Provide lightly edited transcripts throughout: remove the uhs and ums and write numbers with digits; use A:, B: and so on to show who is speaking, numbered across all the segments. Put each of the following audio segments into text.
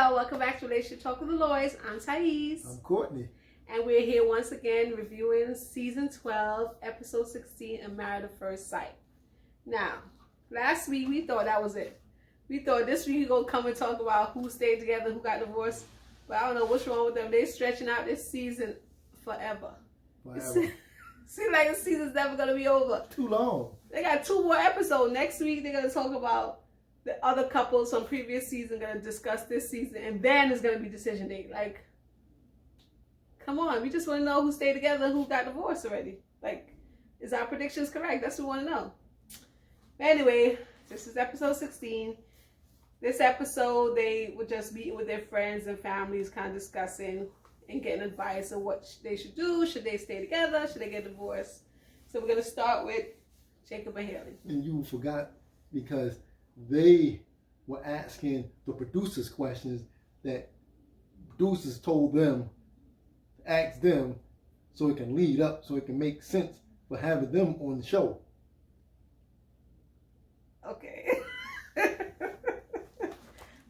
A: y'all. Welcome back to Relationship Talk with the Lawyers. I'm Tyece.
B: I'm Courtney.
A: And we're here once again reviewing Season 12, Episode 16 of Married at First Sight. Now, last week we thought that was it. We thought this week we going to come and talk about who stayed together, who got divorced. But I don't know what's wrong with them. They're stretching out this season forever. Seems like the season's never going to be over.
B: Too long.
A: They got 2 more episodes. Next week they're going to talk about the other couples from previous season, going to discuss this season, and then it's going to be decision day. Like, come on, we just want to know who stayed together and who got divorced already. Like, is our predictions correct? That's what we want to know. But anyway, this is episode 16. This episode, they were just meeting with their friends and families, kind of discussing and getting advice on what they should do. Should they stay together? Should they get divorced? So we're going to start with Jacob and Haley.
B: And you forgot because they were asking the producers questions that producers told them to ask them so it can lead up, so it can make sense for having them on the show.
A: Okay.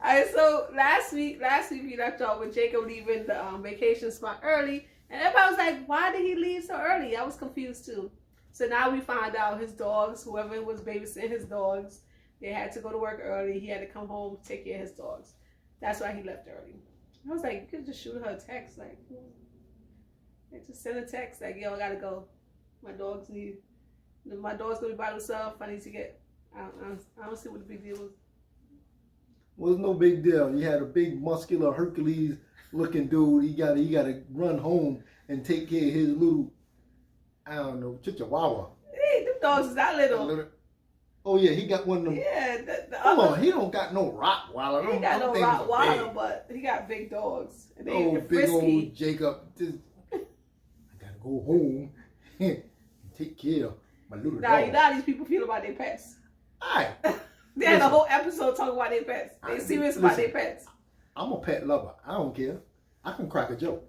A: Alright, so last week we left off with Jacob leaving the vacation spot early, and everybody was like, why did he leave so early? I was confused too. So now we find out his dogs, whoever was babysitting his dogs, they had to go to work early. He had to come home to take care of his dogs. That's why he left early. I was like, you could just shoot her a text. Like, just send a text. Like, yo, I gotta go. My dog's gonna be by themselves. I need to get, I don't see what the big deal was.
B: Was no big deal. You had a big muscular Hercules looking dude. He gotta run home and take care of his little, I don't know, chihuahua.
A: Hey, them dogs is that little.
B: Oh yeah, he got one of them.
A: Yeah,
B: Come on, he don't got no Rottweiler.
A: He got no Rottweiler, but he got big dogs. And they
B: big old Jacob. I gotta go home and take care of my little dog.
A: You know how these people feel about their pets.
B: Alright.
A: They had a whole episode talking about their pets. They serious about their pets.
B: I'm a pet lover. I don't care. I can crack a joke.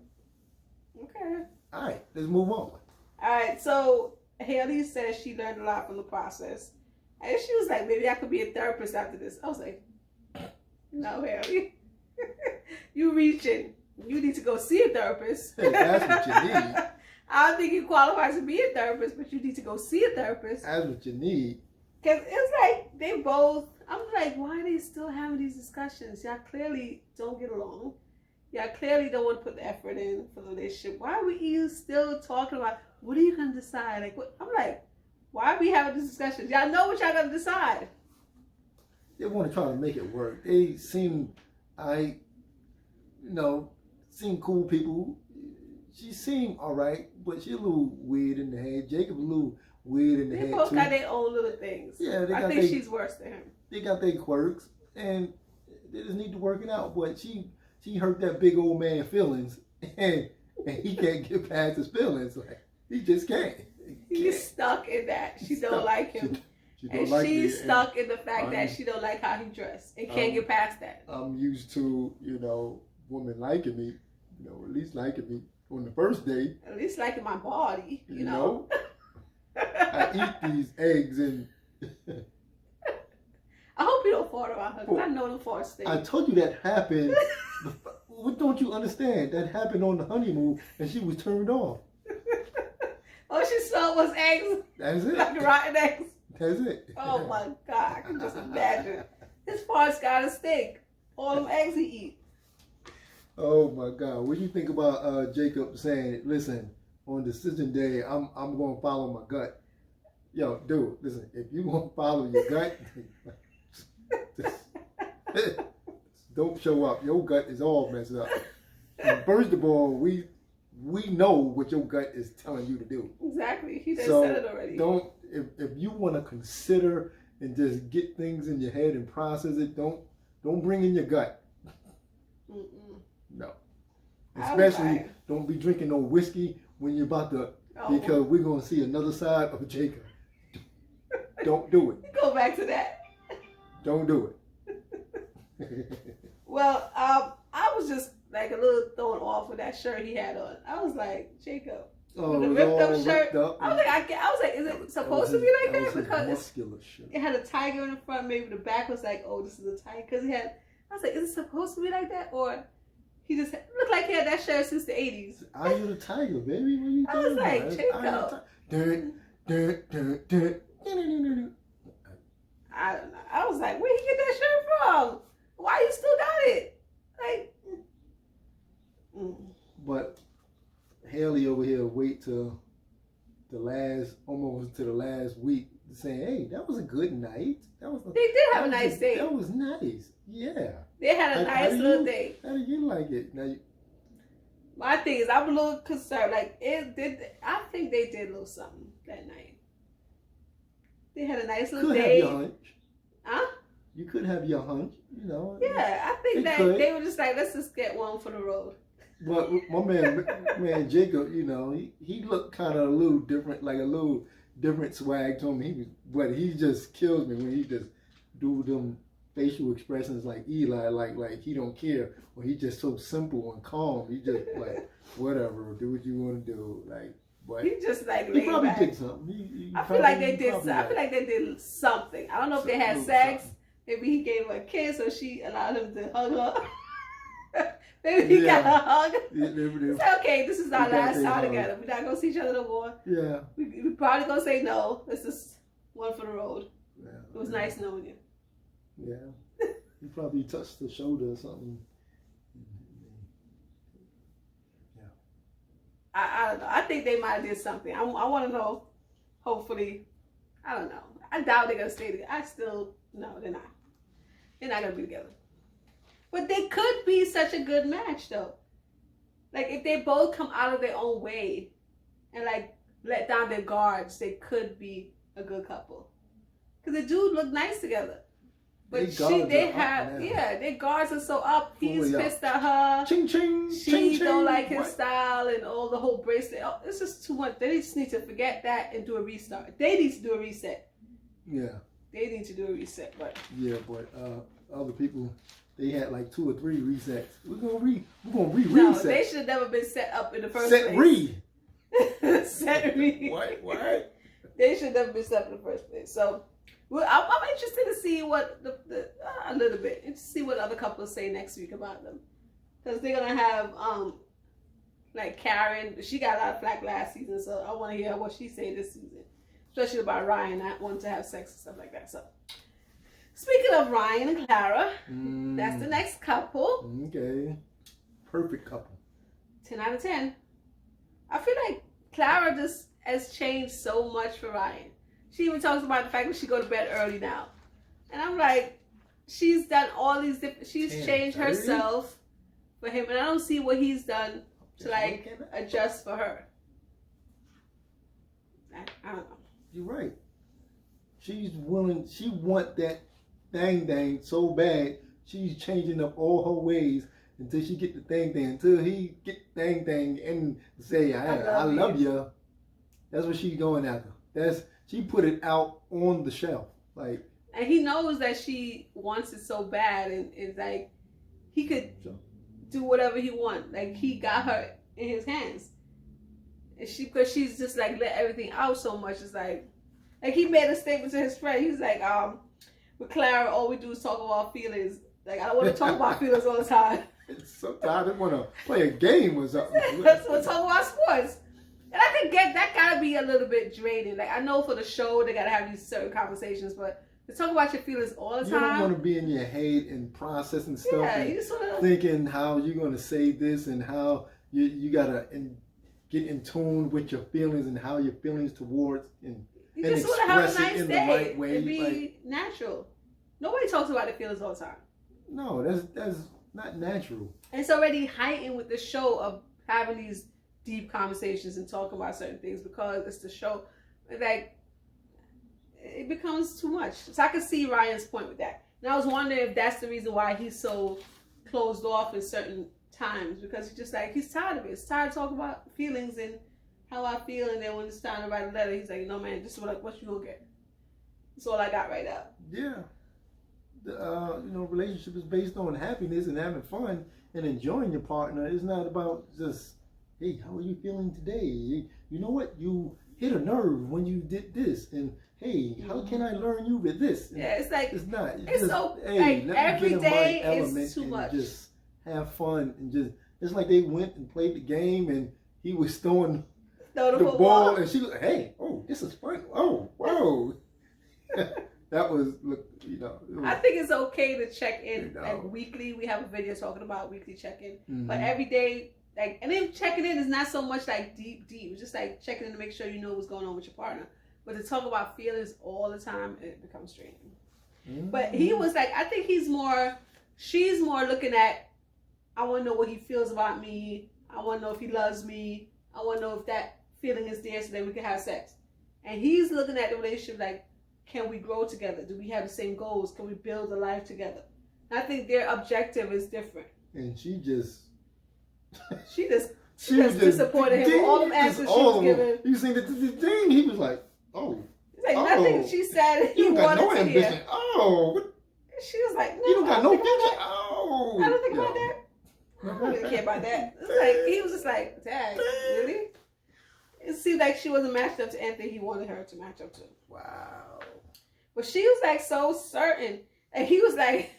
A: Okay.
B: Alright, let's move on.
A: Alright, so Haley says she learned a lot from the process. And she was like, maybe I could be a therapist after this. I was like, no, Haley. You reaching. You need to go see a therapist.
B: Hey, that's what you need.
A: I don't think you qualify to be a therapist, but you need to go see a therapist.
B: That's what you need.
A: Because it's like they both, I'm like, why are they still having these discussions? Y'all clearly don't get along. Y'all clearly don't want to put the effort in for the relationship. Why are we still talking about, what are you going to decide? Like, what? I'm like, why are we having this discussion? Y'all know what y'all going to decide.
B: They want to try to make it work. They seem, seem cool people. She seemed all right, but she a little weird in the head. Jacob a little weird in the head,
A: They both
B: too.
A: got their own little things.
B: Yeah,
A: I think she's worse than him.
B: They got their quirks, and they just need to work it out. But she hurt that big old man feelings, and he can't get past his feelings. Like, he just can't.
A: He's stuck in that. She don't like him. She's stuck in the fact that she don't like how he dressed and can't get past that.
B: I'm used to, women liking me, at least liking me on the first date.
A: At least liking my body, you know.
B: I eat these eggs and...
A: I hope you don't fart about her, because I know the fart stink.
B: I told you that happened. What don't you understand? That happened on the honeymoon, and she was turned off.
A: All she smelled was eggs.
B: That's it.
A: Like rotten eggs.
B: That's it.
A: Oh my God, I can just imagine. His farts gotta stink. All them eggs he eat.
B: Oh my God. What do you think about Jacob saying, listen, on decision day, I'm going to follow my gut? Yo, dude, listen, if you want to follow your gut, don't show up. Your gut is all messed up. And first of all, we know what your gut is telling you to do.
A: Exactly. He just said it already.
B: If you want to consider and just get things in your head and process it, don't bring in your gut.
A: Mm-mm.
B: No. Especially don't be drinking no whiskey when you're about to, because we're going to see another side of Jacob. Don't do it.
A: Go back to that.
B: Don't do
A: it. Well, I was just like a little thrown off with that shirt he had on. I was like, Jacob,
B: Oh,
A: the ripped up shirt. I was like, is it supposed to be like that? Because
B: muscular shirt.
A: It had a tiger in the front. Maybe the back was like, oh, this is a tiger. Because he had. I was like, is it supposed to be like that? Or he just looked like he had that shirt since the 80s.
B: Eye of the Tiger, baby. What are you
A: I was
B: talking
A: like,
B: about?
A: Jacob. I don't know. I was like, where'd he get that shirt from? Why you still got it? Like,
B: But Haley over here wait till almost to the last week saying, hey, that was a good night.
A: They did have a nice date.
B: That was nice. Yeah.
A: They had a nice little date.
B: How do you like it?
A: My thing is, I'm a little concerned. Like, I think they did a little something that night. They had a nice little date.
B: Have your hunch.
A: Huh?
B: You could have your hunch,
A: Yeah, I think that they were just like, let's just get one for the road.
B: But my man Jacob, he looked kind of a little different, like a little different swag to him. But he just kills me when he just do them facial expressions like Eli, like he don't care, or he just so simple and calm. He just like whatever, do what you want to do, like. But
A: he just like
B: he probably
A: back.
B: did something.
A: I feel like they did something. I don't know if they had sex. Something. Maybe he gave her a kiss, or she allowed him to hug her. Maybe he got a hug. Yeah, it's like, okay, this is our last time together. We're not gonna see each other no more.
B: Yeah.
A: We probably gonna say no. This is one for the road.
B: Yeah.
A: It was nice knowing you.
B: Yeah. He probably touched the shoulder or something. Yeah.
A: I don't know. I think they might have did something. I want to know. Hopefully, I don't know. I doubt they're gonna stay together. No, they're not. They're not gonna be together. But they could be such a good match, though. Like, if they both come out of their own way and, like, let down their guards, they could be a good couple. Because the dude look nice together. But their guards are so up. He's pissed at her.
B: Ching, ching,
A: she don't like his style and all the whole bracelet. Oh, it's just too much. They just need to forget that and do a restart. They need to do a reset.
B: Yeah.
A: They need to do a reset, but...
B: Yeah, but other people... They had like 2 or 3 resets. We're gonna re-reset. No,
A: they should have never been set up in the first place. Set re.
B: What?
A: They should have never been set up in the first place. So, I'm interested to see what a little bit, and to see what other couples say next week about them, because they're gonna have like Karen. She got a lot of flack last season, so I want to hear what she say this season, especially about Ryan not wanting to have sex and stuff like that. So. Speaking of Ryan and Clara, that's the next couple.
B: Okay. Perfect couple.
A: 10 out of 10. I feel like Clara just has changed so much for Ryan. She even talks about the fact that she go to bed early now. And I'm like, she's done all these different, she's changed herself for him. And I don't see what he's done to like adjust for her. I don't know.
B: You're right. She's willing, she want that thing so bad, she's changing up all her ways until she get the thing, until he get thing and say, I love you. That's what she's going after. She put it out on the shelf. Like,
A: and he knows that she wants it so bad, and it's like he could do whatever he wants. Like, he got her in his hands. And because she's just like let everything out so much, it's like he made a statement to his friend. He's like, with Clara, all we do is talk about feelings. Like, I don't want to talk about feelings all the time.
B: Sometimes I want to play a game or something.
A: Let's talk about sports. And I can get that gotta be a little bit draining. Like, I know for the show they gotta have these certain conversations, but to talk about your feelings all the time.
B: You don't want to be in your head and processing stuff and thinking how you're gonna say this and how you gotta get in tune with your feelings and how your feelings towards and
A: just want to have a nice
B: in
A: day.
B: The right way.
A: And be natural. Nobody talks about their feelings all the time.
B: No, that's not natural.
A: And it's already heightened with the show of having these deep conversations and talking about certain things because it's the show. Like, it becomes too much. So I can see Ryan's point with that. And I was wondering if that's the reason why he's so closed off in certain times, because he's tired of it. He's tired of talking about feelings and how I feel, and then when it's time to write a letter, he's like, no man, this is what you gonna get. That's all I got right now.
B: Yeah. Relationship is based on happiness and having fun and enjoying your partner. It's not about just, hey, how are you feeling today? You know what? hit a nerve when you did this, and hey, how can I learn you with this? And
A: yeah, it's like
B: it's not.
A: It's
B: just,
A: so
B: hey,
A: like
B: let
A: every
B: me get in my
A: day
B: element
A: is too
B: and
A: much.
B: just have fun and just. It's like they went and played the game, and he was throwing the ball, and she was, hey, oh, this is fun. Oh, whoa. That was, look, you know.
A: I think it's okay to check in like weekly. We have a video talking about weekly check-in, but every day, like, and then checking in is not so much like deep. It's just like checking in to make sure you know what's going on with your partner. But to talk about feelings all the time, it becomes straining. But he was like, I think she's more looking at, I want to know what he feels about me. I want to know if he loves me. I want to know if that feeling is there so that we can have sex. And he's looking at the relationship like, can we grow together? Do we have the same goals? Can we build a life together? And I think their objective is different.
B: And she just
A: disappointed him with all them answers she was giving.
B: You seen the thing? He was like, oh.
A: He's like, nothing she said he wanted no to ambition. Hear.
B: Oh.
A: She was like, no,
B: you don't got no thinking. Oh.
A: I don't think about that. I don't really care about that. It's like, he was just like, Dad, really? It seemed like she wasn't matched up to anything he wanted her to match up to.
B: Wow.
A: But she was like so certain. And he was like,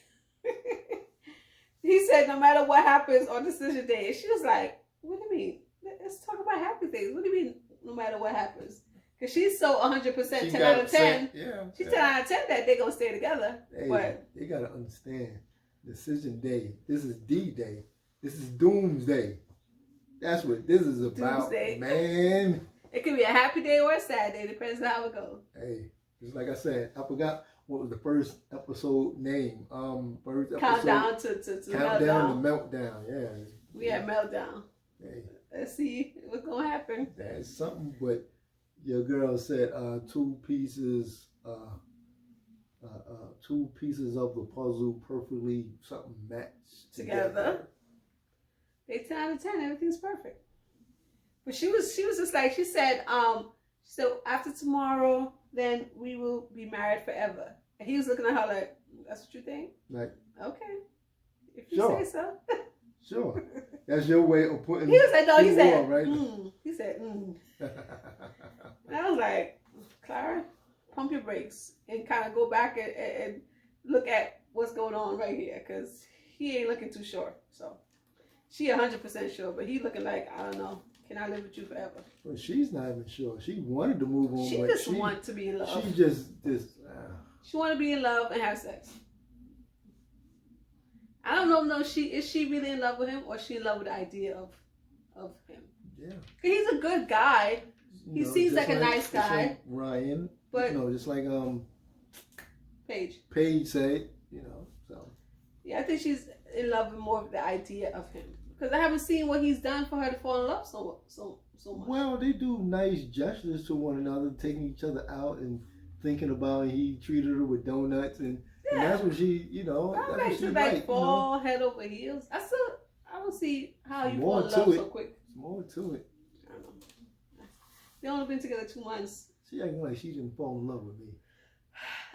A: he said, no matter what happens on decision day. And she was like, what do you mean? Let's talk about happy things. What do you mean, no matter what happens? Because she's so 100% 10 out of 10. She's 10 out of 10 that they're going to stay together.
B: Hey,
A: but
B: they got to understand, decision day. This is D-Day. This is doomsday. That's what this is about, doomsday. Man.
A: It could be a happy day or a sad day. Depends on how it goes.
B: Hey, just like I said, I forgot what was the first episode name. First episode.
A: Countdown to
B: Countdown to Meltdown. Yeah.
A: We had Meltdown.
B: Hey.
A: Let's see what's going to happen.
B: That's something, but your girl said two pieces of the puzzle perfectly something matched together.
A: They 10 out of 10, everything's perfect. But she was just like, she said, so after tomorrow, then we will be married forever. And he was looking at her like, that's what you think?
B: Like,
A: okay. If you say so.
B: Sure. That's your way of putting
A: he was like, no, he said,
B: right?
A: He said, And I was like, Clara, pump your brakes and kind of go back and look at what's going on right here, because he ain't looking too sure. So she 100% sure, but he looking like, I don't know, can I live with you forever?
B: Well, she's not even sure. She wanted to move on.
A: She just wanted to be in love.
B: She just
A: she wanted to be in love and have sex. I don't know. No, is she really in love with him, or is she in love with the idea of him?
B: Yeah.
A: He's a good guy. He seems like a nice guy.
B: Like Ryan, but just like Paige said, so.
A: Yeah, I think she's in love with more of the idea of him, because I haven't seen what he's done for her to fall in love so much.
B: Well, they do nice gestures to one another, taking each other out and thinking about he treated her with donuts and that's what she, that's what she like.
A: Fall head over heels. I don't see how you fall in love so quick.
B: There's more to it.
A: I don't know. They only been together 2 months.
B: She acting like she didn't fall in love with me.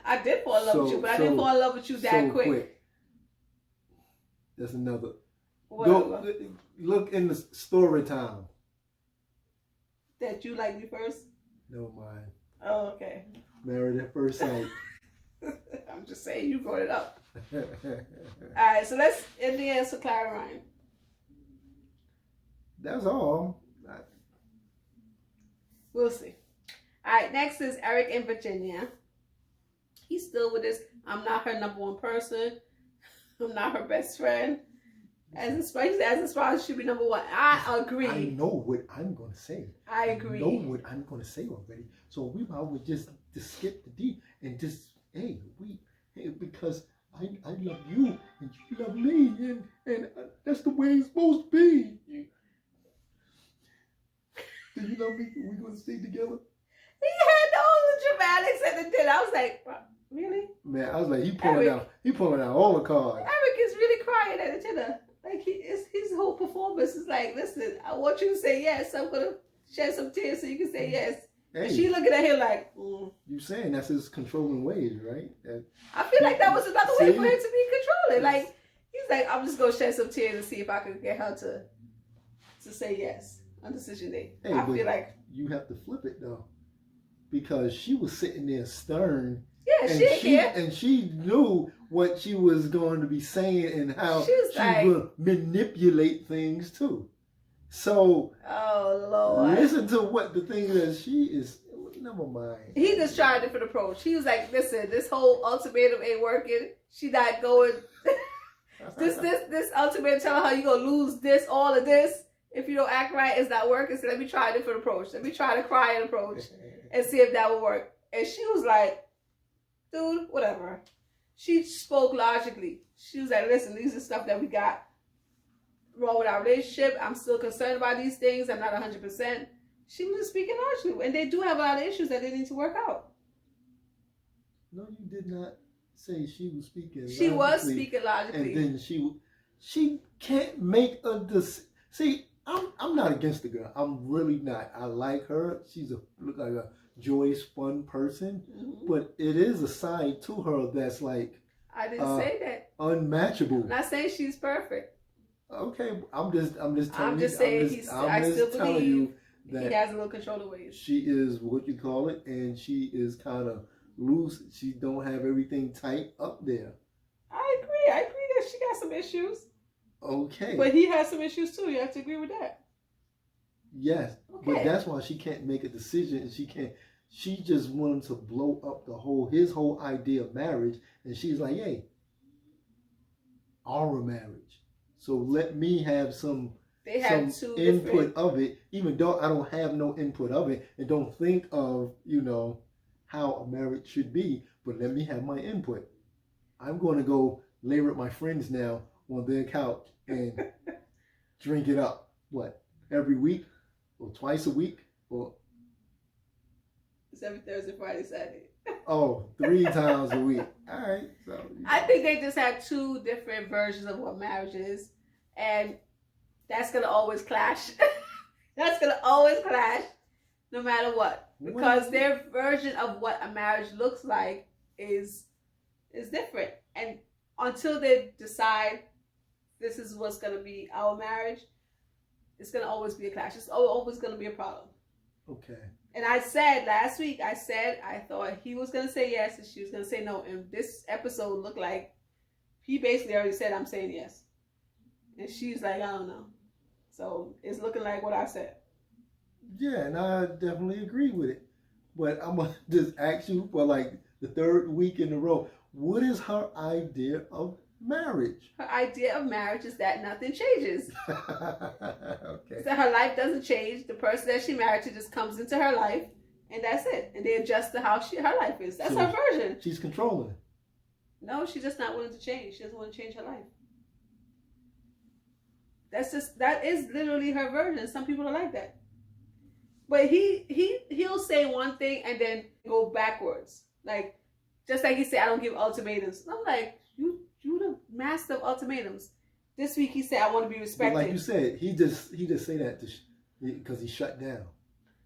A: I did fall in love with you, but I didn't fall in love with you that quick.
B: That's another.
A: Whatever.
B: Go, look in the story time.
A: That you like me first?
B: No, mine.
A: Oh, okay.
B: Married at first sight.
A: I'm just saying, you brought it up. Alright, so let's end the answer, Clara Ryan.
B: That's all.
A: We'll see. Alright, next is Erik and Virginia. He's still with this, I'm not her number one person. I'm not her best friend. As far as she should be number one. I agree.
B: I know what I'm going to say.
A: I agree.
B: I know what I'm going to say already. So we might would just skip the D and just, because I love you and you love me and that's the way it's supposed to be. Do you love me? We're going to stay together?
A: He had all the dramatics at the dinner. I was like, really?
B: Man, I was like, he pulling out all the cards.
A: Erik is really crying at the dinner. Like his whole performance is like, listen, I want you to say yes. So I'm gonna shed some tears so you can say yes. Hey, and she looking at him like,
B: You saying that's his controlling ways, right?
A: I feel like that was another way for him to be controlling. Like he's like, I'm just gonna shed some tears and see if I can get her to say yes on decision day.
B: Hey,
A: I feel like
B: you have to flip it though. because she was sitting there stern.
A: Yeah,
B: and she knew what she was going to be saying and how she would manipulate things too. So,
A: oh Lord,
B: listen to what the thing is. She is. Never mind.
A: He just tried a different approach. He was like, "Listen, this whole ultimatum ain't working. She not going. this ultimatum telling her you gonna lose this, all of this if you don't act right. It's not working. So let me try a different approach. Let me try the crying approach and see if that will work." And she was like, "Dude, whatever." She spoke logically. She was like, "Listen, these are stuff that we got wrong with our relationship. I'm still concerned about these things. I'm not 100%. She was just speaking logically. And they do have a lot of issues that they need to work out.
B: No, you did not say she was speaking logically.
A: She was speaking logically.
B: And then she can't make a decision. See, I'm not against the girl. I'm really not. I like her. She's look like a joyous, fun person. Mm-hmm. But it is a side to her that's like...
A: I didn't say that.
B: Unmatchable.
A: I'm not saying she's perfect.
B: Okay, I'm just telling you.
A: I'm just saying I still believe
B: that
A: he has a little control of ways.
B: She is what you call it, and she is kind of loose. She don't have everything tight up there.
A: I agree that she got some issues.
B: Okay.
A: But he has some issues too. You have to agree with that.
B: Yes.
A: Okay.
B: But that's why she can't make a decision, and she just wanted to blow up his whole idea of marriage, and she's like, hey, our marriage. So let me have some input of it, even though I don't have no input of it and don't think of, how a marriage should be, but let me have my input. I'm going to go lay with my friends now on their couch and drink it up. What? Every week? Or twice a week? Or
A: it's every Thursday, Friday, Saturday.
B: Oh, 3 times a week. All right. So
A: I think they just have 2 different versions of what marriage is, and that's gonna always clash. That's gonna always clash, no matter what, because their version of what a marriage looks like is different, and until they decide this is what's gonna be our marriage, it's gonna always be a clash. It's always gonna be a problem.
B: Okay.
A: And I said last week, I thought he was going to say yes and she was going to say no. And this episode looked like he basically already said, I'm saying yes. And she's like, I don't know. So it's looking like what I said.
B: Yeah, and I definitely agree with it. But I'm going to just ask you for like the 3rd week in a row, what is her idea of marriage?
A: Her idea of marriage is that nothing changes.
B: Okay.
A: So her life doesn't change. The person that she married to just comes into her life, and that's it. And they adjust to how her life is. That's her version.
B: She's controlling.
A: No, she's just not willing to change. She doesn't want to change her life. That is literally her version. Some people are like that. But he'll say one thing and then go backwards. Like, just like he said, I don't give ultimatums. I'm like, you the master of ultimatums. This week he said, I want to be respected.
B: But like you said, he just say that because he shut down.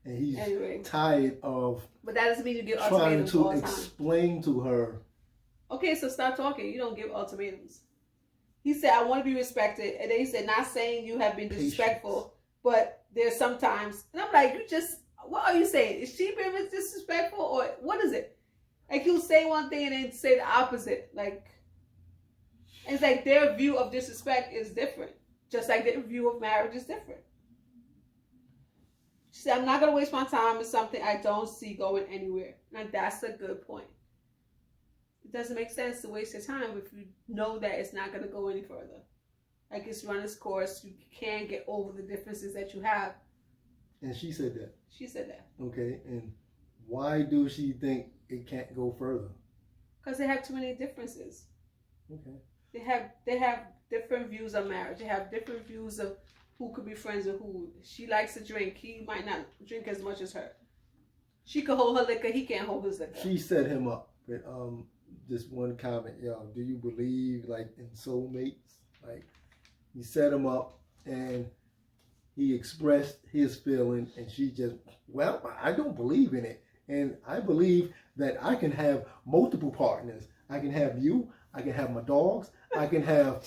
B: And he's tired of
A: but that doesn't mean you give
B: trying
A: ultimatums
B: to
A: all the time.
B: Explain to her.
A: Okay, so stop talking. You don't give ultimatums. He said, I want to be respected. And then he said, not saying you have been disrespectful, but there's sometimes. And I'm like, what are you saying? Is she being disrespectful or what is it? Like, he'll say one thing and then say the opposite. Like, it's like their view of disrespect is different. Just like their view of marriage is different. She said, I'm not going to waste my time with something I don't see going anywhere. And that's a good point. It doesn't make sense to waste your time if you know that it's not going to go any further. Like, it's run its course. You can't get over the differences that you have.
B: And she said that.
A: She said that.
B: Okay, and why do she think it can't go further?
A: Because they have too many differences.
B: Okay.
A: They have different views of marriage. They have different views of who could be friends with who. She likes to drink. He might not drink as much as her. She could hold her liquor. He can't hold his liquor.
B: She set him up with this one comment. Yo, do you believe like in soulmates? Like, he set him up and he expressed his feeling, and she just, well, I don't believe in it, and I believe that I can have multiple partners. I can have you. I can have my dogs. I can have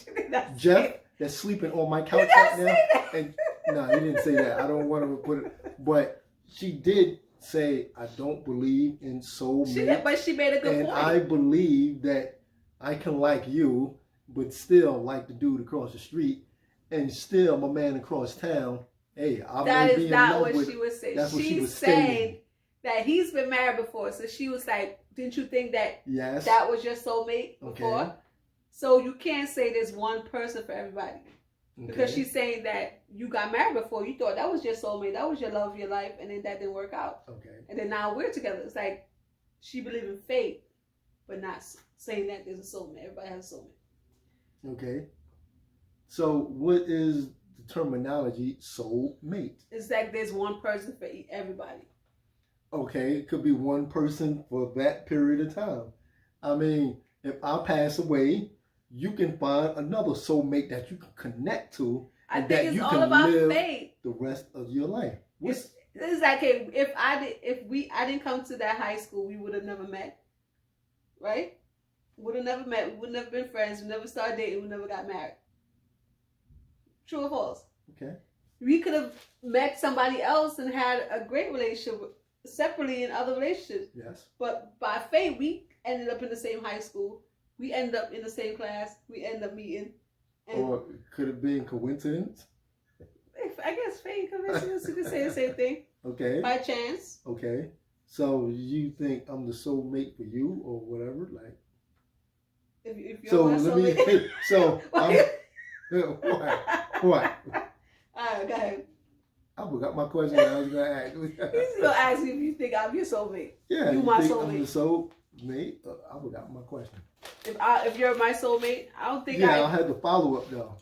B: Jeff that's sleeping on my couch right now. And no, he didn't say that. I don't want to put it. But she did say I don't believe in soulmate.
A: But she made a good
B: and
A: point.
B: I believe that I can like you, but still like the dude across the street, and still my man across town. Hey, I
A: that
B: may
A: is
B: be in
A: not
B: love
A: what
B: with.
A: she was saying.
B: That's what she was
A: saying
B: stating.
A: that he's been married before, so she was like, "Didn't you think that
B: Yes.
A: that was your soulmate before?"
B: Okay.
A: So you can't say there's one person for everybody. Because she's saying that you got married before, you thought that was your soulmate, that was your love of your life, and then that didn't work out.
B: Okay.
A: And then now we're together. It's like she believed in fate, but not saying that there's a soulmate. Everybody has a soulmate.
B: Okay. So what is the terminology soulmate?
A: It's like there's one person for everybody.
B: Okay, it could be one person for that period of time. I mean, if I pass away, you can find another soulmate that you can connect to, and
A: I think
B: that
A: it's
B: you
A: all
B: can
A: about
B: live
A: fate.
B: the rest of your life.
A: It's like if I didn't come to that high school, we would have never met, right? Would have never met. We would have never been friends. We never started dating. We never got married. True or false?
B: Okay.
A: We could have met somebody else and had a great relationship separately in other relationships.
B: Yes.
A: But by fate, we ended up in the same high school. We ended up in the same class. We ended up meeting. And
B: Or could it be coincidence?
A: I guess fate, coincidence, you could say the same thing.
B: Okay.
A: By chance.
B: Okay. So you think I'm the soulmate for you or whatever? Like.
A: If you're
B: So
A: my
B: let me.
A: soulmate.
B: So what?
A: All right, go ahead.
B: I forgot my question. I was gonna ask.
A: He's gonna ask you if you think I'm your soulmate.
B: Yeah,
A: you my
B: think
A: soulmate.
B: I'm the soulmate. I forgot my question.
A: If you're my soulmate, I don't think
B: I had the follow up though.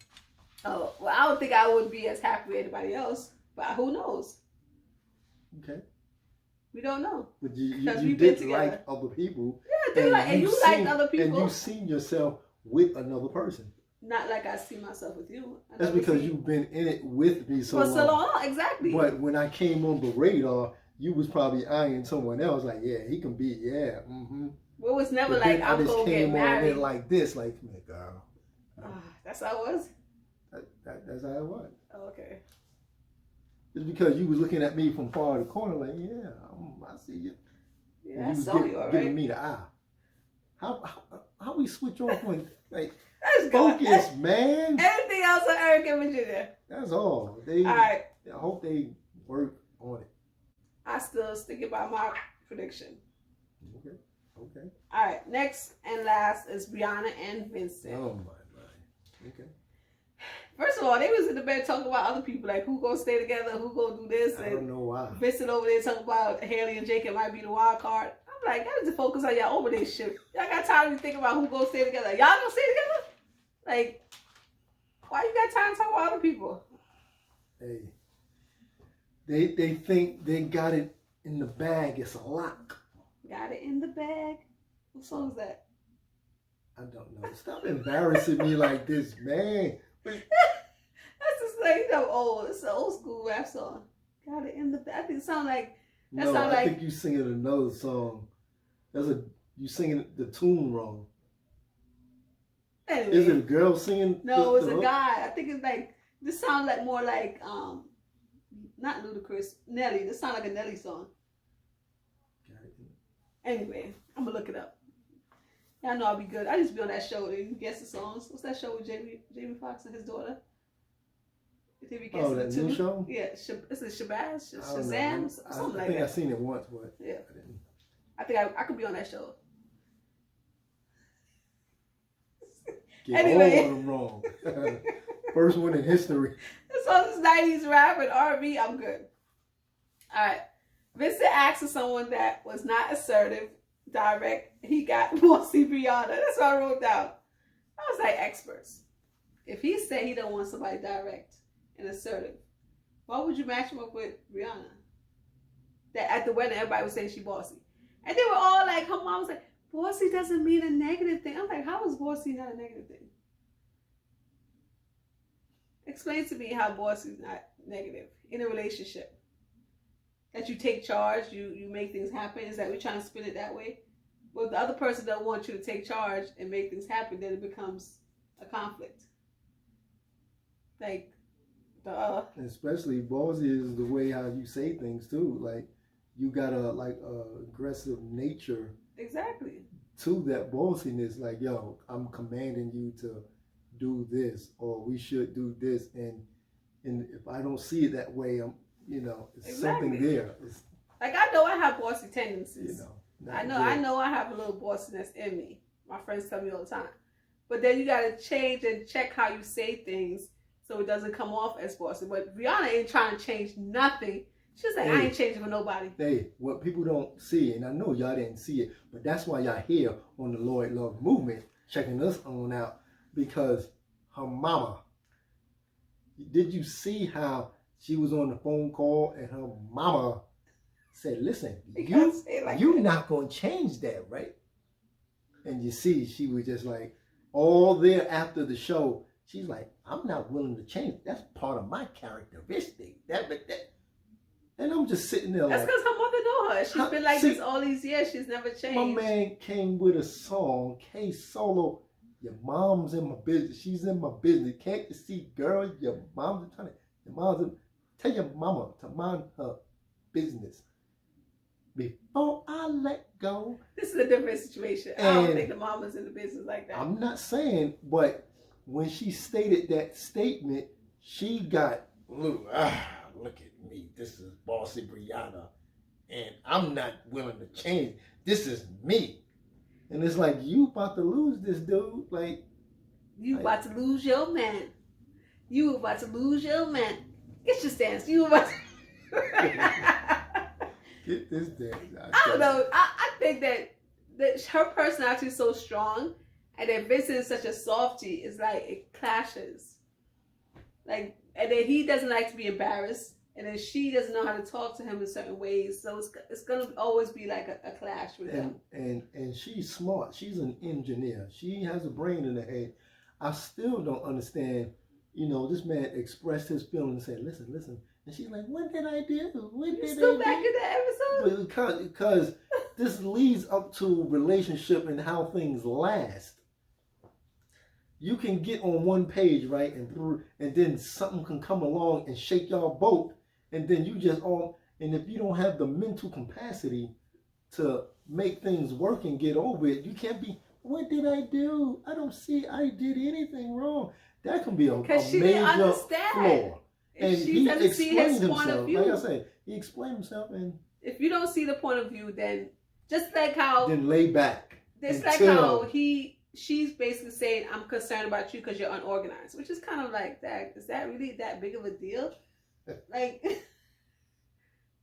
A: Oh well, I don't think I would be as happy with anybody else, but who knows?
B: Okay.
A: We don't know.
B: But you
A: we've been
B: did
A: together.
B: like other people.
A: Yeah, and you liked other people.
B: And you seen yourself with another person.
A: Not like I see myself with you.
B: That's because you've been in it with me
A: for so long. Exactly.
B: But when I came on the radar, you was probably eyeing someone else. Like, yeah, he can be, yeah. Mm-hmm.
A: Well, it was never like I'm gonna get married.
B: Like this, like, come here, girl.
A: That's how it was.
B: That's how it was.
A: Oh, okay.
B: It's because you was looking at me from far to corner, like, yeah, I see you.
A: Yeah, I saw you, all right.
B: Giving me the eye. How we switch off when, like,
A: that's
B: focus,
A: good.
B: man.
A: Everything else on Erik and Virginia.
B: That's all.
A: All right.
B: I hope they work on it.
A: I still stick by my prediction.
B: Okay. Okay.
A: All right. Next and last is Briana and Vincent.
B: Oh my. Okay.
A: First of all, they was in the bed talking about other people, like who gonna stay together, who gonna do this.
B: I don't know why.
A: Vincent over there talking about Haley and Jacob might be the wild card. I'm like, y'all need to focus on your own relationship. Y'all got time to think about who gonna stay together. Y'all gonna stay together? Like, why you got time to talk about other people?
B: Hey, they think they got it in the bag. It's a lock.
A: Got it in the bag. What song is that?
B: I don't know. Stop embarrassing me like this, man.
A: That's just like old. It's an old school rap song. Got it in the bag. I think it sound like that.
B: No, I think you singing another song. You singing the tune wrong.
A: Anyway.
B: Is it a girl singing?
A: No, it's a guy. I think it's like this sounds like more like not Ludacris, Nelly. This sounds like a Nelly song. Anyway, I'm gonna look it up. Y'all know I'll be good. I used to be on that show. They guess the songs. What's that show with Jamie Foxx and his daughter?
B: That new show?
A: Yeah, is it Shazam? Something like that.
B: I think I seen it once, but
A: yeah,
B: I didn't.
A: I think I could be on that show.
B: Get all of them wrong. First one in history.
A: This song is 90s rap and R&B. I'm good. All right. Vincent asked for someone that was not assertive, direct. He got bossy Briana. That's what I wrote down. I was like, experts. If he said he don't want somebody direct and assertive, why would you match him up with Briana? That at the wedding, everybody was saying she bossy. And they were all like, her mom was like, bossy doesn't mean a negative thing. I'm like, how is bossy not a negative thing? Explain to me how bossy is not negative in a relationship. That you take charge, you make things happen. Is that we're trying to spin it that way? Well, if the other person don't want you to take charge and make things happen, then it becomes a conflict. Like,
B: especially bossy is the way how you say things too. Like, you got a aggressive nature
A: Exactly.
B: to that bossiness. Like, yo, I'm commanding you to do this, or we should do this, and if I don't see it that way, I'm, it's something there. It's,
A: like, I know I have bossy tendencies. I know
B: good.
A: I have a little bossiness in me. My friends tell me all the time. But then you gotta change and check how you say things so it doesn't come off as bossy. But Briana ain't trying to change nothing. She's like, I ain't changing for nobody.
B: Hey, what people don't see, and I know y'all didn't see it, but that's why y'all here on the Lord Love Movement, checking us on out, because her mama, did you see how she was on the phone call and her mama said, listen, you're not going to change that, right? And you see, she was just like, all there after the show, she's like, I'm not willing to change. That's part of my characteristic. And I'm just sitting there
A: That's because her mother know her. She's been like this all these years. She's never changed.
B: My man came with a song, K Solo, your mom's in my business. She's in my business. Can't you see, girl? Your mom's tell your mama to mind her business before I let go.
A: This is a different situation. I don't think the mama's in the business like that.
B: I'm not saying, but when she stated that statement, she got, look at me. This is bossy Briana, and I'm not willing to change. This is me. And it's like, you about to lose this, dude. Like,
A: you about to lose your man. You about to lose your man. Get your stance. You about to...
B: Get this dance.
A: I don't know. I think that her personality is so strong, and that Vincent is such a softie. It's like it clashes. Like, and then he doesn't like to be embarrassed, and then she doesn't know how to talk to him in certain ways. So it's gonna always be like a clash with them.
B: And she's smart. She's an engineer. She has a brain in her head. I still don't understand. This man expressed his feelings and said, listen. And she's like, what did I do?
A: Still back in the episode?
B: Because this leads up to relationship and how things last. You can get on one page, right? And then something can come along and shake y'all boat. And then you just and if you don't have the mental capacity to make things work and get over it, you can't be, what did I do? I don't see I did anything wrong. That can be a major flaw. And he explained himself. Like I said, he explained himself, and
A: if you don't see the point of view, then just like how
B: then lay back.
A: It's like how she's basically saying, I'm concerned about you because you're unorganized, which is kind of like that. Is that really that big of a deal? Like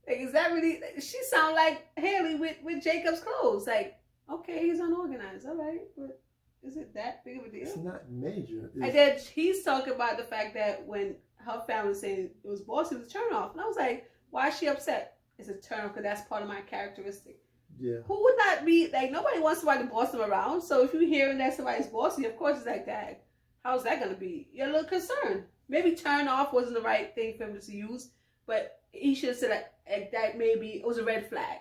A: is that really? She sound like Haley with Jacob's clothes. Like, okay, he's unorganized, all right, but is it that big of a deal?
B: It's not major.
A: And then he's talking about the fact that when her family was saying it was bossy, it was a turn off. And I was like, why is she upset? It's a turn off because that's part of my characteristic.
B: Yeah.
A: Who would not be, like, nobody wants somebody to boss them around. So if you're hearing that somebody's bossy, of course it's like that. How's that going to be? You're a little concerned. Maybe turn off wasn't the right thing for him to use, but he should have said that maybe it was a red flag.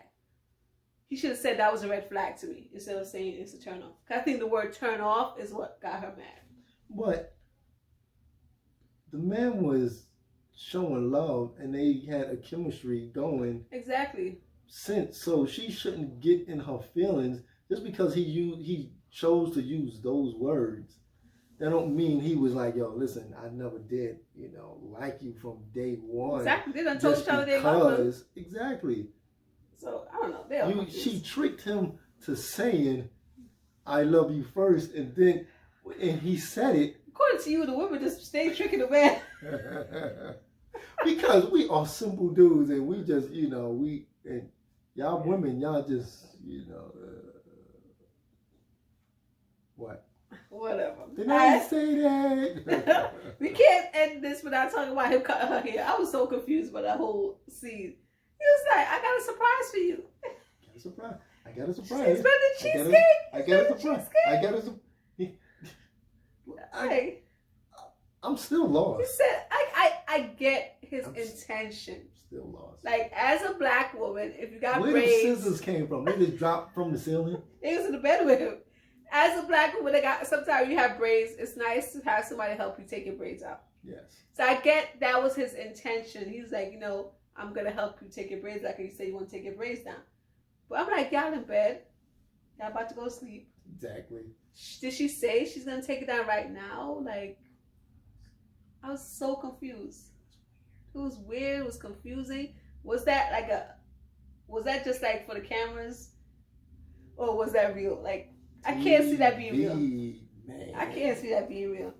A: He should have said that was a red flag to me instead of saying it's a turn off. I think the word turn off is what got her mad.
B: But the man was showing love, and they had a chemistry going.
A: Exactly.
B: So she shouldn't get in her feelings just because he chose to use those words. That don't mean he was like, yo, listen, I never did, like you from day one.
A: Exactly. They done told each other they love him.
B: Exactly.
A: So I don't know.
B: She tricked him to saying, I love you first, and he said it.
A: According to you, the women just stay tricking the man.
B: Because we are simple dudes, and we just, and y'all women, y'all just, what?
A: Whatever.
B: Did I say that?
A: We can't end this without talking about him cutting her hair. I was so confused by that whole scene. He was like, I got a surprise for you.
B: I got a surprise.
A: She's been the cheesecake.
B: I got a surprise. I got a surprise. I'm still lost.
A: He said, I get his intention.
B: Still lost.
A: Like, as a black woman, if you got braids.
B: Where the scissors came from? They just dropped from the ceiling?
A: They was in the bed with him. As a black woman, sometimes you have braids. It's nice to have somebody help you take your braids out.
B: Yes.
A: So I get that was his intention. He was like, I'm gonna help you take your braids out, 'cause you say you want to take your braids down. But I'm like, y'all in bed, y'all about to go to sleep.
B: Exactly.
A: Did she say she's gonna take it down right now? Like, I was so confused. It was weird. It was confusing. Was that just like for the cameras, or was that real? Like, I can't see that being real.
B: Man.
A: I can't see that being real.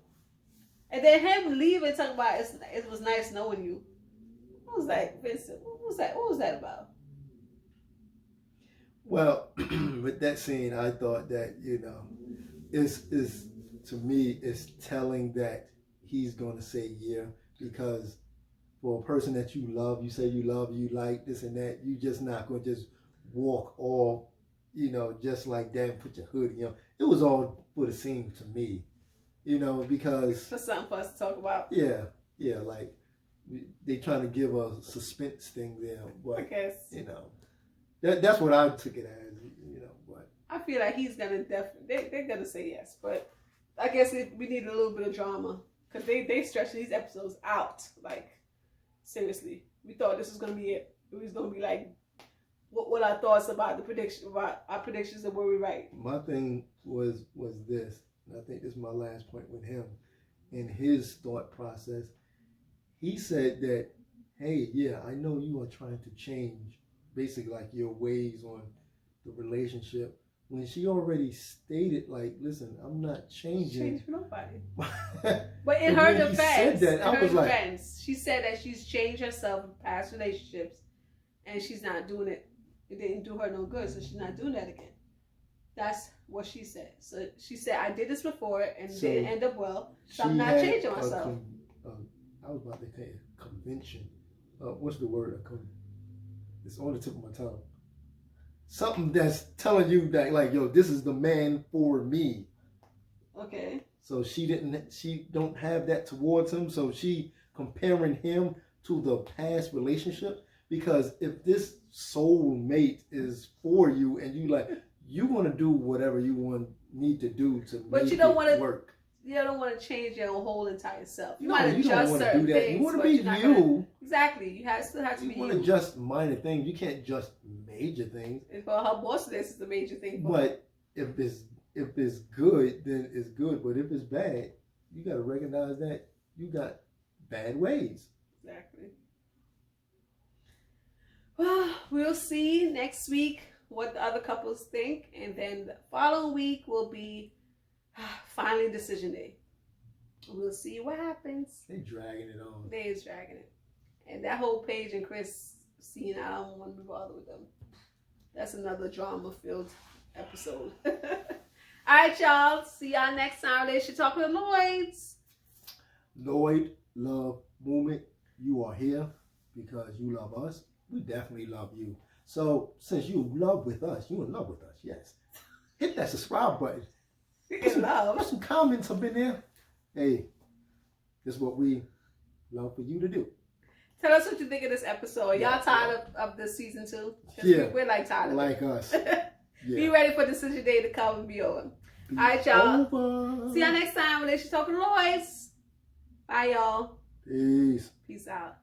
A: And then him leaving, talking about it was nice knowing you. I was like, Vincent, what was that? What was that about?
B: Well, with that scene, I thought that, is to me, it's telling that he's going to say yeah, because for a person that you love, you say you love, you like this and that, you just not going to just walk off, just like that and put your hoodie on. It was all for the scene to me, because...
A: That's something for us to talk about.
B: Yeah, like they trying to give a suspense thing there, but,
A: I guess.
B: That's what I took it as, but...
A: I feel like he's going to definitely, they're going to say yes, but I guess we need a little bit of drama, because they stretch these episodes out, like, seriously. We thought this was going to be it. It was going to be like, what our thoughts about our predictions and were we right?
B: My thing was this, and I think this is my last point with him. In his thought process, he said that, hey, yeah, I know you are trying to change, basically like your ways on the relationship, when she already stated, like, listen, I'm not changing.
A: Change for nobody. But in her defense, she said that she's changed herself in past relationships, and she's not doing it. It didn't do her no good, so she's not doing that again. That's what she said. So she said, I did this before, and it didn't end up well, so I'm not changing myself.
B: I was about to say convention. What's the word? It's on the tip of my tongue. Something that's telling you that, like, yo, this is the man for me.
A: Okay.
B: So she don't have that towards him. So she comparing him to the past relationship, because if this soul mate is for you and you want to do whatever you need to do to make it work.
A: You don't want to change your whole entire self. You
B: No,
A: want to adjust
B: don't
A: certain
B: do that.
A: things.
B: You want to be you.
A: Exactly. You still have to be you.
B: You want to adjust minor things. You can't adjust major things.
A: And for her boss, this is the major thing.
B: But if it's good, then it's good. But if it's bad, you got to recognize that you got bad ways.
A: Exactly. Well, we'll see next week what the other couples think, and then the following week will be finally decision day. We'll see what happens.
B: They dragging it on.
A: They is dragging it. And that whole Paige and Chris scene, I don't want to be bothered with them. That's another drama-filled episode. All right, y'all. See y'all next time. Relationship Talk with Lloyds.
B: Lloyd Love Movement, you are here because you love us. We definitely love you. So since you love with us, you in love with us, yes. Hit that subscribe button. Put some comments up in there. Hey, this is what we love for you to do.
A: Tell us what you think of this episode. Y'all tired of this season 2?
B: Yeah.
A: We're like tired of
B: like
A: it.
B: Us. Yeah.
A: Be ready for decision day to come and be over. All right, y'all. See y'all next time. Relationship Talk with Lloyds. Bye, y'all.
B: Peace.
A: Peace out.